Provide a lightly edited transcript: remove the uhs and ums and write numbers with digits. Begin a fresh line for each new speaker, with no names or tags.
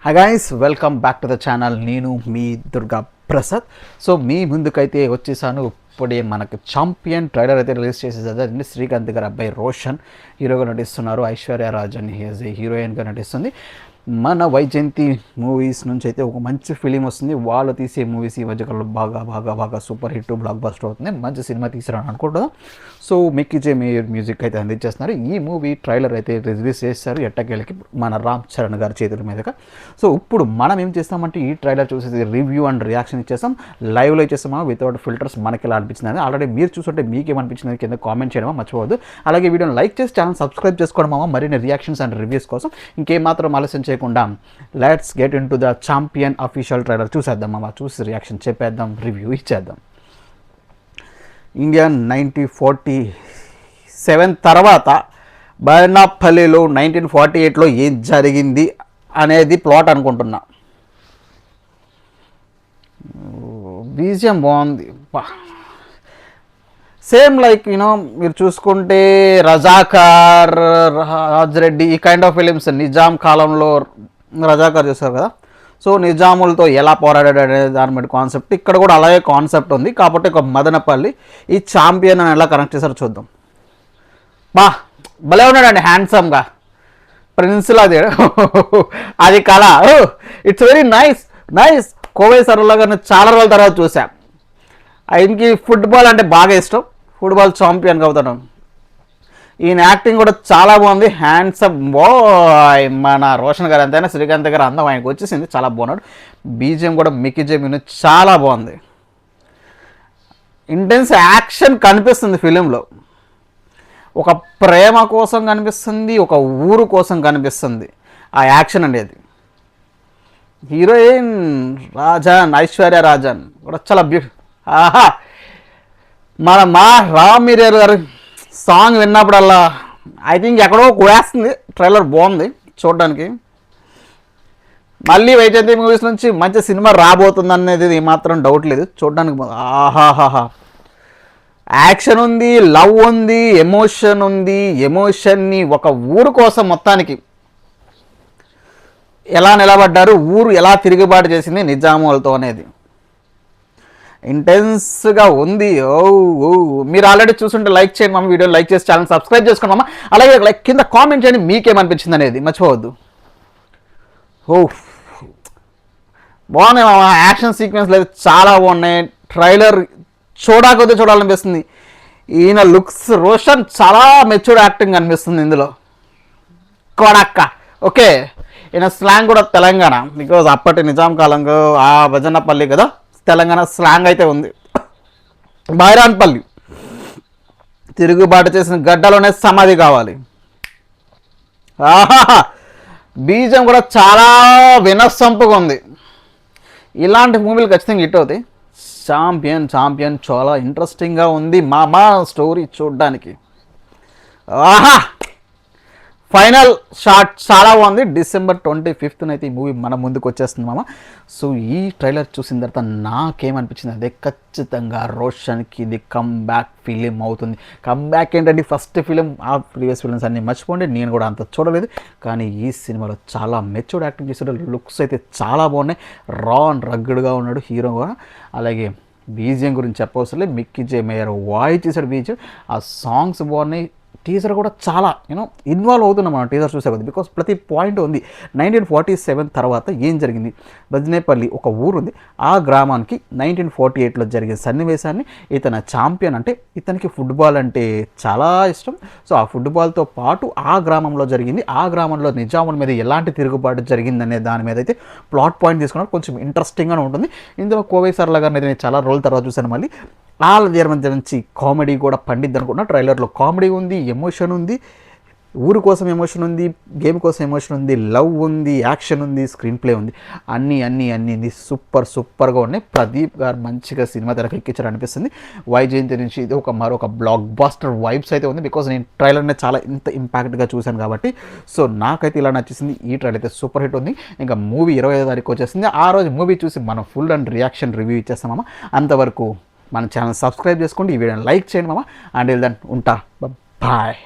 Hi guys, welcome back to the channel. నేను మీ Durga Prasad. So మీ ముందుకైతే వచ్చేసాను. ఇప్పుడే మనకు ఛాంపియన్ ట్రైలర్ అయితే రిలీజ్ చేసేది. శ్రీకాంత్ గారు అబ్బాయి రోషన్ హీరోగా నటిస్తున్నారు. ఐశ్వర్య రాజన్ హీజ్ ఏ హీరోయిన్గా నటిస్తుంది. మన వైజయంతి మూవీస్ నుంచి అయితే ఒక మంచి ఫిలిం వస్తుంది. వాళ్ళు తీసే మూవీస్ ఈ మధ్యకాలంలో బాగా సూపర్ హిట్ బ్లాక్ బస్టర్ అవుతుంది. మంచి సినిమా తీసారని అనుకుంటున్నాం. సో మిక్కీ మేయర్ మ్యూజిక్ అయితే అందించేస్తున్నారు. ఈ మూవీ ట్రైలర్ అయితే రిలీజ్ చేస్తారు ఎట్టకేళ్ళకి మన రామ్ చరణ్ గారి చేతుల మీదుగా. సో ఇప్పుడు మనం ఏం చేస్తామంటే ఈ ట్రైలర్ చూసేది రివ్యూ అండ్ రియాక్షన్ ఇచ్చేస్తాం. లైవ్లో ఇచ్చేస్తామా వితౌట్ ఫిల్టర్స్ మనకి ఎలా అనిపించింది. ఆల్రెడీ మీరు చూస్తుంటే మీకేమనిపించింది కింద కామెంట్ చేయడం మర్చిపోవద్దు. అలాగే వీడియోని లైక్ చేసి ఛానల్ సబ్స్క్రైబ్ చేసుకోవడం మరిన్ని రియాక్షన్స్ అండ్ రివ్యూస్ కోసం. ఇంకేమాత్రం ఆలస్యం చేయకుండా let's get in to the champion official trailer చూసేద్దాం. చూసి రియాక్షన్ చెప్పేద్దాం, రివ్యూ ఇచ్చేద్దాం. ఇండియన్ 1947 తర్వాత బైనాపల్లిలో 1948లో ఏం జరిగింది అనేది ప్లాట్ అనుకుంటున్నా. బీజిఎం బాగుంది. సేమ్ లైక్ మీరు చూసుకుంటే రజాకార్, రాజ్రెడ్డి ఈ కైండ్ ఆఫ్ ఫిలిమ్స్. నిజాం కాలంలో రజాకార్ చూస్తారు కదా. సో నిజాములతో ఎలా పోరాడాడు అనే దాని మీద కాన్సెప్ట్ ఇక్కడ కూడా అలాగే కాన్సెప్ట్ ఉంది. కాబట్టి ఒక మదనపల్లి ఈ ఛాంపియన్ అని ఎలా కనెక్ట్ చేశారో చూద్దాం. భలే ఉన్నాడండి హ్యాండ్సమ్గా, ప్రిన్స్లా అది కళ. It's very nice. కోవై సరళ గారిని చాలా రోజుల తర్వాత చూసాం. ఆయనకి ఫుట్బాల్ అంటే బాగా ఇష్టం. ఫుట్బాల్ ఛాంపియన్గా అవుతాడు. ఈయన యాక్టింగ్ కూడా చాలా బాగుంది. హ్యాండ్సమ్ బాయ్ మన రోషన్ గారు. ఎంతైనా శ్రీకాంత్ గారు అందం ఆయనకు వచ్చేసింది. చాలా బాగున్నాడు. బీజిఎం కూడా మిక్కీ చాలా బాగుంది. ఇంటెన్స్ యాక్షన్ కనిపిస్తుంది ఫిలింలో. ఒక ప్రేమ కోసం కనిపిస్తుంది, ఒక ఊరు కోసం కనిపిస్తుంది ఆ యాక్షన్ అనేది. హీరోయిన్ ఐశ్వర్య రాజన్ కూడా చాలా ఆహా. మా రామ్ మిరియర్ గారు సాంగ్ విన్నప్పుడల్లా ఐ థింక్ ఎక్కడో కూడేస్తుంది. ట్రైలర్ బాగుంది చూడడానికి. మళ్ళీ వైజయంతి మూవీస్ నుంచి మంచి సినిమా రాబోతుంది అనేది ఏమాత్రం డౌట్ లేదు. చూడడానికి ఆహాహాహా యాక్షన్ ఉంది, లవ్ ఉంది, ఎమోషన్ ఉంది. ఎమోషన్ని ఒక ఊరు కోసం మొత్తానికి ఎలా నిలబడ్డారు, ఊరు ఎలా తిరుగుబాటు చేసింది నిజాములతో అనేది ఇంటెన్స్గా ఉంది. మీరు ఆల్రెడీ చూస్తుంటే లైక్ చేయండి మామ, వీడియో లైక్ చేసి ఛానల్ సబ్స్క్రైబ్ చేసుకోండి మామ. అలాగే లైక్ కింద కామెంట్ చేయండి మీకేమనిపించింది అనేది మర్చిపోవద్దు. బాగున్నాయి మామ. యాక్షన్ సీక్వెన్స్లు అయితే చాలా బాగున్నాయి. ట్రైలర్ చూడాకొద్దే చూడాలనిపిస్తుంది. ఈయన లుక్స్ రోషన్ చాలా మెచ్యూర్డ్ యాక్టింగ్ అనిపిస్తుంది ఇందులో. కొడక్క ఓకే. ఈయన స్లాంగ్ కూడా తెలంగాణ, బికాజ్ అప్పటి నిజాం కాలంలో ఆ భజనపల్లి కదా తెలంగాణ స్లాంగ్ అయితే ఉంది. బైరాన్పల్లి తిరుగుబాటు చేసిన గడ్డలోనే సమాధి కావాలి. ఆహా బీజం కూడా చాలా వినసొంపుగా ఉంది. ఇలాంటి మూవీలు ఖచ్చితంగా హిట్ అవుతాయి. ఛాంపియన్ చాలా ఇంట్రెస్టింగ్గా ఉంది మా స్టోరీ చూడడానికి. ఆహా ఫైనల్ షాట్ చాలా బాగుంది. December 25th అయితే ఈ మూవీ మన ముందుకు వచ్చేస్తుంది మామ. సో ఈ ట్రైలర్ చూసిన తర్వాత నాకేమనిపించింది అదే, ఖచ్చితంగా రోషన్కి ఇది కమ్బ్యాక్ ఫిలిం అవుతుంది. కమ్బ్యాక్ ఏంటంటే ఫస్ట్ ఫిలిం, ఆ ప్రీవియస్ ఫిలిమ్స్ అన్నీ మర్చిపోండి. నేను కూడా అంత చూడలేదు. కానీ ఈ సినిమాలో చాలా మెచ్యూర్డ్ యాక్టింగ్ చేసాడు. లుక్స్ అయితే చాలా బాగున్నాయి. రా అండ్ రగ్గుడ్గా ఉన్నాడు హీరో కూడా. అలాగే బీజిఎం గురించి చెప్పవసరం లేదు. మిక్కీ మేయర్ వాయిస్ చేశాడు బీజిఎం. ఆ సాంగ్స్ బాగున్నాయి. టీజర్ కూడా చాలా ఇన్వాల్వ్ అవుతున్నాం మనం టీజర్ చూసే కొద్ది. బికాస్ ప్రతి పాయింట్ ఉంది. 1947 తర్వాత ఏం జరిగింది, బజ్నేపల్లి ఒక ఊరు ఉంది. ఆ గ్రామానికి 1948లో జరిగిన సన్నివేశాన్ని ఇతను ఛాంపియన్ అంటే ఇతనికి ఫుట్బాల్ అంటే చాలా ఇష్టం. సో ఆ ఫుట్బాల్తో పాటు ఆ గ్రామంలో జరిగింది, ఆ గ్రామంలో నిజాముల మీద ఎలాంటి తిరుగుబాటు జరిగిందనే దాని మీద అయితే ప్లాట్ పాయింట్ తీసుకున్నారు. కొంచెం ఇంట్రెస్టింగ్గానే ఉంటుంది. ఇందులో కోవై సరళ గారిని అయితే నేను చాలా రోజుల తర్వాత చూశాను. మళ్ళీ వాళ్ళ మధ్య నుంచి కామెడీ కూడా పండిద్ది అనుకున్నా. ట్రైలర్లో కామెడీ ఉంది, ఎమోషన్ ఉంది, ఊరు కోసం ఎమోషన్ ఉంది, గేమ్ కోసం ఎమోషన్ ఉంది, లవ్ ఉంది, యాక్షన్ ఉంది, స్క్రీన్ ప్లే ఉంది. అన్నీ సూపర్గా ఉన్నాయి. ప్రదీప్ గారు మంచిగా సినిమా తెరకెక్కించారు అనిపిస్తుంది. వైజయంతి నుంచి ఇది మరొక బ్లాక్ బాస్టర్ వైబ్స్ అయితే ఉంది. బికాజ్ నేను ట్రైలర్నే చాలా ఇంత ఇంపాక్ట్గా చూశాను కాబట్టి. సో నాకైతే ఇలా నచ్చేసింది. ఈ ట్రైలర్ అయితే సూపర్ హిట్ ఉంది. ఇంకా మూవీ 25వ తారీఖు వచ్చేసింది. ఆ రోజు మూవీ చూసి మనం ఫుల్ అండ్ రియాక్షన్ రివ్యూ ఇచ్చేస్తామమ్మా. అంతవరకు మన ఛానల్ సబ్స్క్రైబ్ చేసుకోండి, ఈ వీడియోని లైక్ చేయండి మామ. అండ్ దెన్ ఉంటా, బాయ్.